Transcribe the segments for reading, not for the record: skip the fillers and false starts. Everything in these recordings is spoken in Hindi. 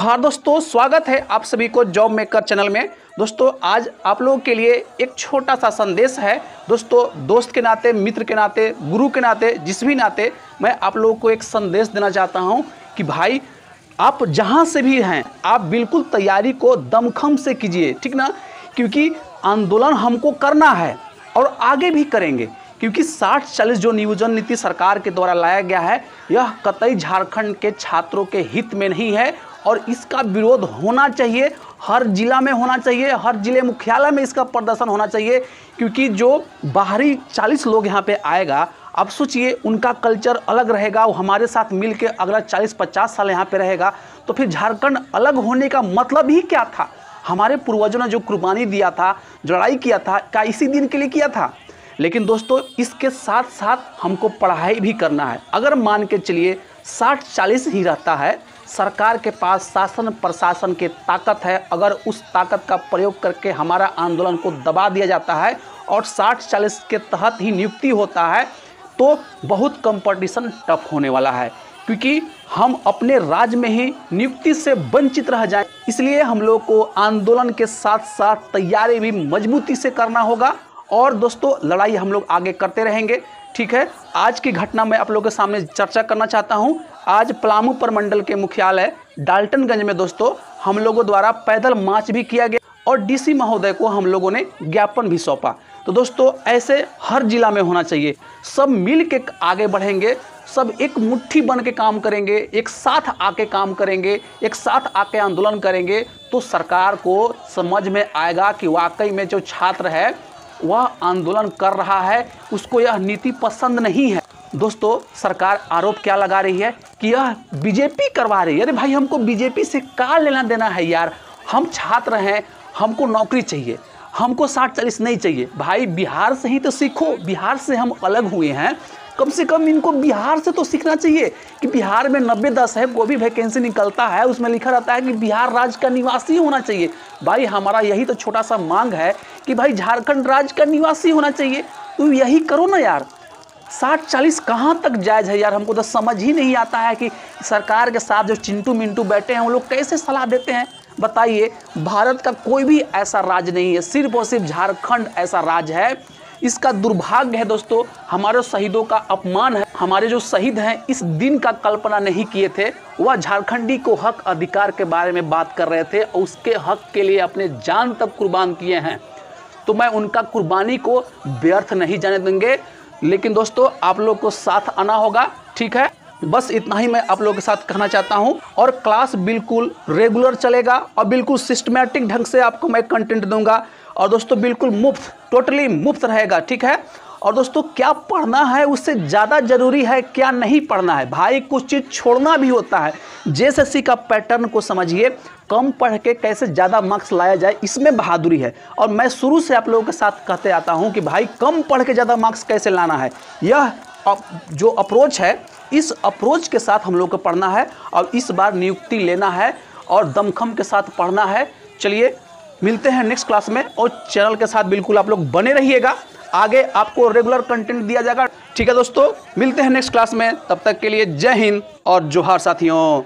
जोहार दोस्तों, स्वागत है आप सभी को जॉब मेकर चैनल में। दोस्तों आज आप लोगों के लिए एक छोटा सा संदेश है। दोस्तों दोस्त के नाते, मित्र के नाते, गुरु के नाते, जिस भी नाते मैं आप लोगों को एक संदेश देना चाहता हूं कि भाई आप जहां से भी हैं आप बिल्कुल तैयारी को दमखम से कीजिए, ठीक ना। क्योंकि आंदोलन हमको करना है और आगे भी करेंगे, क्योंकि 60-40 जो नियोजन नीति सरकार के द्वारा लाया गया है यह कतई झारखंड के छात्रों के हित में नहीं है और इसका विरोध होना चाहिए। हर जिला में होना चाहिए, हर जिले मुख्यालय में इसका प्रदर्शन होना चाहिए। क्योंकि जो बाहरी 40 लोग यहाँ पे आएगा, आप सोचिए उनका कल्चर अलग रहेगा, वो हमारे साथ मिलके अगला 40-50 साल यहाँ पे रहेगा, तो फिर झारखंड अलग होने का मतलब ही क्या था। हमारे पूर्वजों ने जो कुर्बानी दिया था, जो लड़ाई किया था, क्या इसी दिन के लिए किया था। लेकिन दोस्तों इसके साथ साथ हमको पढ़ाई भी करना है। अगर मान के चलिए 60-40 ही रहता है, सरकार के पास शासन प्रशासन की ताकत है, अगर उस ताकत का प्रयोग करके हमारा आंदोलन को दबा दिया जाता है और 60-40 के तहत ही नियुक्ति होता है, तो बहुत कंपटीशन टफ होने वाला है। क्योंकि हम अपने राज्य में ही नियुक्ति से वंचित रह जाएं। इसलिए हम लोग को आंदोलन के साथ साथ तैयारी भी मजबूती से करना होगा और दोस्तों लड़ाई हम लोग आगे करते रहेंगे, ठीक है। आज की घटना मैं आप लोगों के सामने चर्चा करना चाहता हूं। आज पलामू प्रमंडल के मुख्यालय डाल्टनगंज में दोस्तों हम लोगों द्वारा पैदल मार्च भी किया गया और डीसी महोदय को हम लोगों ने ज्ञापन भी सौंपा। तो दोस्तों ऐसे हर जिला में होना चाहिए। सब मिल के आगे बढ़ेंगे, सब एक मुट्ठी बन के काम करेंगे, एक साथ आके काम करेंगे, एक साथ आके आंदोलन करेंगे, तो सरकार को समझ में आएगा कि वाकई में जो छात्र है वह आंदोलन कर रहा है, उसको यह नीति पसंद नहीं है। दोस्तों सरकार आरोप क्या लगा रही है कि यह बीजेपी करवा रही है। अरे भाई हमको बीजेपी से क्या लेना देना है यार, हम छात्र हैं, हमको नौकरी चाहिए, हमको 60-40 नहीं चाहिए। भाई बिहार से ही तो सीखो, बिहार से हम अलग हुए हैं, कम से कम इनको बिहार से तो सीखना चाहिए कि बिहार में 90-10 है, कोई भी वैकेंसी निकलता है उसमें लिखा रहता है कि बिहार राज्य का निवासी होना चाहिए। भाई हमारा यही तो छोटा सा मांग है कि भाई झारखंड राज्य का निवासी होना चाहिए। तो यही करो ना यार। 60-40 कहाँ तक जायज़ है यार, हमको तो समझ ही नहीं आता है कि सरकार के साथ जो चिंटू मिंटू बैठे हैं वो लोग कैसे सलाह देते हैं। बताइए, भारत का कोई भी ऐसा राज्य नहीं है, सिर्फ और सिर्फ झारखंड ऐसा राज्य है। इसका दुर्भाग्य है दोस्तों, हमारे शहीदों का अपमान है। हमारे जो शहीद हैं इस दिन का कल्पना नहीं किए थे, वह झारखंडी को हक अधिकार के बारे में बात कर रहे थे और उसके हक के लिए अपने जान तक कुर्बान किए हैं। तो मैं उनका कुर्बानी को व्यर्थ नहीं जाने देंगे। लेकिन दोस्तों आप लोग को साथ आना होगा, ठीक है। बस इतना ही मैं आप लोगों के साथ कहना चाहता हूं। और क्लास बिल्कुल रेगुलर चलेगा और बिल्कुल सिस्टमैटिक ढंग से आपको मैं कंटेंट दूंगा। और दोस्तों बिल्कुल मुफ्त, टोटली मुफ्त रहेगा, ठीक है। और दोस्तों क्या पढ़ना है उससे ज़्यादा ज़रूरी है क्या नहीं पढ़ना है। भाई कुछ चीज़ छोड़ना भी होता है। जेएसएससी का पैटर्न को समझिए, कम पढ़ के कैसे ज़्यादा मार्क्स लाया जाए, इसमें बहादुरी है। और मैं शुरू से आप लोगों के साथ कहते आता हूँ कि भाई कम पढ़ के ज़्यादा मार्क्स कैसे लाना है, यह जो अप्रोच है, इस अप्रोच के साथ हम लोग को पढ़ना है और इस बार नियुक्ति लेना है और दमखम के साथ पढ़ना है। चलिए मिलते हैं नेक्स्ट क्लास में और चैनल के साथ बिल्कुल आप लोग बने रहिएगा, आगे आपको रेगुलर कंटेंट दिया जाएगा, ठीक है दोस्तों। मिलते हैं नेक्स्ट क्लास में, तब तक के लिए जय हिंद और जोहार साथियों।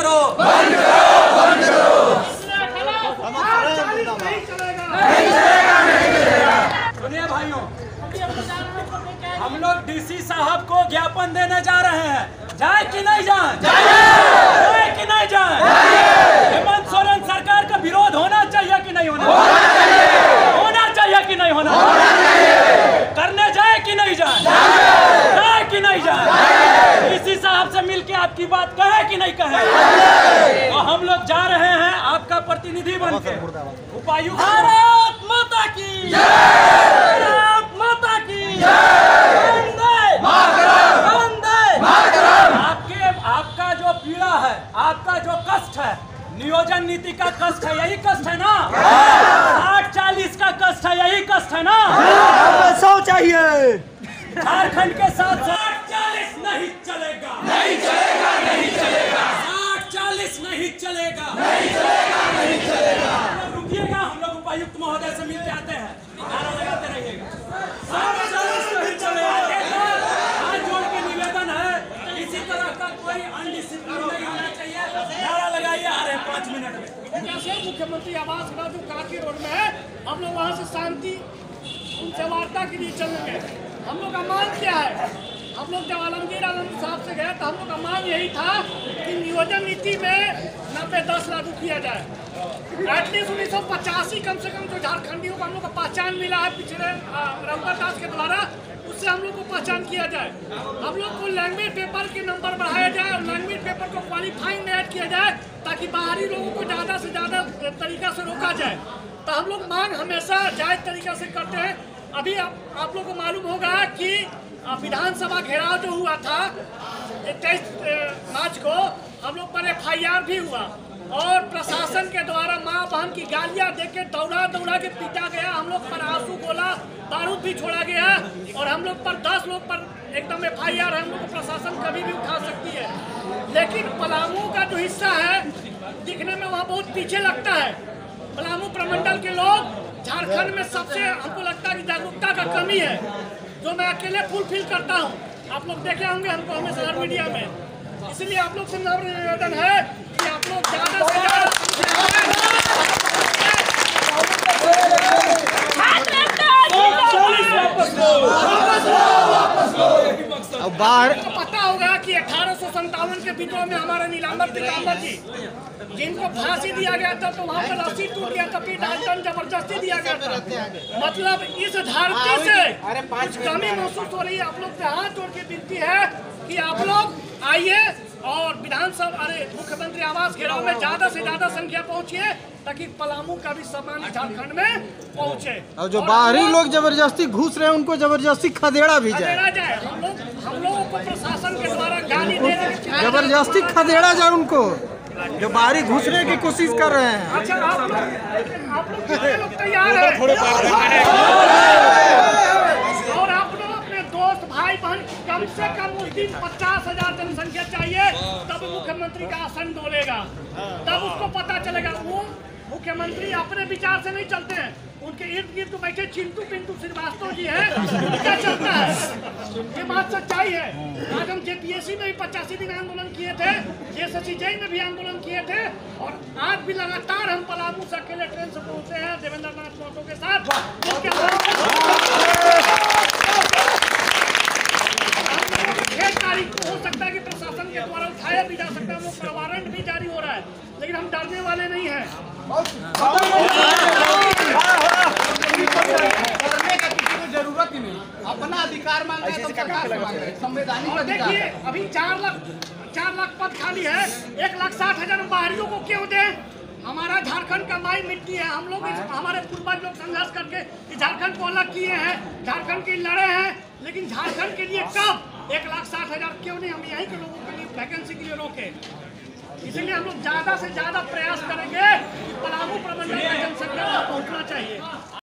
करो, बंद करो, बंद करो। सुनिए भाइयों, हम लोग डीसी साहब को ज्ञापन देने जा रहे हैं। जाए कि नहीं जाए? जाए कि नहीं जाए? हेमंत सोरेन सरकार का विरोध होना चाहिए कि नहीं होना चाहिए? होना चाहिए कि नहीं होना चाहिए? करने जाए कि नहीं जाए? जाए कि नहीं जाए? डीसी साहब से मिलके आपकी बात कहे कि नहीं कहे? तो हम लोग जा रहे हैं आपका प्रतिनिधि बनके। उपायुक्त भारत माता की जय, भारत माता की जय, आपका जो पीड़ा है, आपका जो कष्ट है, नियोजन नीति का कष्ट है, यही कष्ट है ना? 60-40 का कष्ट है, यही कष्ट है ना? 100 चाहिए। झारखंड के साथ 60-40 नहीं चलेगा, नहीं चलेगा, नहीं चलेगा। 60-40 नहीं चलेगा, नहीं चलेगा, नहीं चलेगा। रुकिएगा, हम लोग उपायुक्त महोदय से मिलते आते हैं, नारा लगाते रहिएगा। 60-40 नहीं चलेगा। हाथ जोड़ के निवेदन है, इसी तरह का कोई अनडिसिप्लिन नहीं होना चाहिए। नारा लगाइए आ रहे 5 मिनट में। जैसे मुख्यमंत्री आवास का जो काकी रोड में है, हम लोग वहाँ से शांति उनसे वार्ता के लिए चलेंगे। हम लोग का मांग क्या है? हम लोग जब आलमगीर आलम साहब से गए तो हम लोग का मांग यही था कि नियोजन नीति में 90-10 लागू किया जाए। एटलीस्ट 1985 कम से कम जो झारखंडियों को हम लोग को पहचान मिला है पिछले रघुवर दास के द्वारा, उससे हम लोग को पहचान किया जाए। हम लोग को लैंग्वेज पेपर के नंबर बढ़ाया जाए और लैंग्वेज पेपर को क्वालिफाइंग में ऐड किया जाए ताकि बाहरी लोगों को ज़्यादा से ज़्यादा तरीका से रोका जाए। तो हम लोग मांग हमेशा जायज तरीका से करते हैं। अभी आप लोग को मालूम होगा कि विधानसभा घेराव जो हुआ था 23 मार्च को, हम लोग पर FIR भी हुआ और प्रशासन के द्वारा माँ बहन की गालियां देके दौड़ा के पीटा गया। हम लोग पर आंसू गोला बारूद भी छोड़ा गया और हम लोग पर 10 लोग पर एकदम FIR है। हम लोग को प्रशासन कभी भी उठा सकती है। लेकिन पलामू का जो हिस्सा है दिखने में वहाँ बहुत पीछे लगता है। पलामू प्रमंडल के लोग झारखंड में सबसे हमको लगता है कि जागरूकता का कमी है, जो मैं अकेले फुलफिल करता हूँ। आप लोग देखे होंगे हमको हमेशा हर मीडिया में। इसलिए आप लोग से निवेदन है कि आप लोग ज्यादा से ज्यादा अब बाहर पता होगा कि 1857 के विद्रोह में हमारे नीलांबर पीताम्बर जी, जिनको फांसी दिया गया था तो वहाँ पर रस्सी टूट गया था, फिर डाल्टन जबरदस्ती दिया गया था। मतलब इस धरती से कुछ कमी महसूस हो रही है। आप लोग से हाथ जोड़ के विनती है कि आप लोग आइए और विधानसभा मुख्यमंत्री आवास घेराव में ज्यादा से ज्यादा संख्या पहुंचिए ताकि पलामू का भी सम्मान झारखंड में पहुंचे। और जो बाहरी लोग जबरदस्ती घुस रहे हैं उनको जबरदस्ती खदेड़ा भी जाए। हम लोगों को प्रशासन के द्वारा गाली देने की जबरदस्ती खदेड़ा जाए उनको जो बाहरी घुसने की कोशिश कर रहे हैं। अच्छा आप लोग कितने लोग तैयार हैं? और आप लोग अपने दोस्त भाई बहन कम से कम उस दिन 50,000 जनसंख्या चाहिए, तब मुख्यमंत्री का आसन डोलेगा, तब उसको पता चलेगा। वो मुख्यमंत्री अपने विचार से नहीं चलते हैं, उनके इर्द गिर्द तो बैठे चिंटू पिंटू श्रीवास्तव जी हैं, क्या चलता है। ये बात सच्चाई है। आज हम JPSC में भी 85 दिन आंदोलन किए थे, JSSC में भी आंदोलन किए थे और आज भी लगातार हम पलामू से अकेले ट्रेन से पहुंचे हैं देवेंद्र नाथ महतो के साथ। 6 तारीख को हो सकता है कि प्रशासन के द्वारा उठाया भी जा सकता है, वो वारंट भी जारी हो रहा है, लेकिन हम डरने वाले नहीं हैं। जरूरत ही नहीं, अपना अधिकार मांग रहे हैं तो सरकार से मांग रहे हैं, संवैधानिक अधिकार। देखिए अभी 4 लाख पद खाली है, 1,60,000 बाहरियों को क्यों दें? हमारा झारखंड का माई मिट्टी है। हम लोग हमारे पूर्वज लोग संघर्ष करके झारखंड को अलग किए हैं, झारखंड के लड़े हैं, लेकिन झारखंड के लिए कब 1,60,000 क्यों नहीं हम यहीं के लोगों के लिए वैकेंसी के लिए रोके? इसलिए हम लोग ज्यादा से ज्यादा प्रयास करेंगे कि पलामू प्रमंडल में जनसंख्या पहुंचना चाहिए।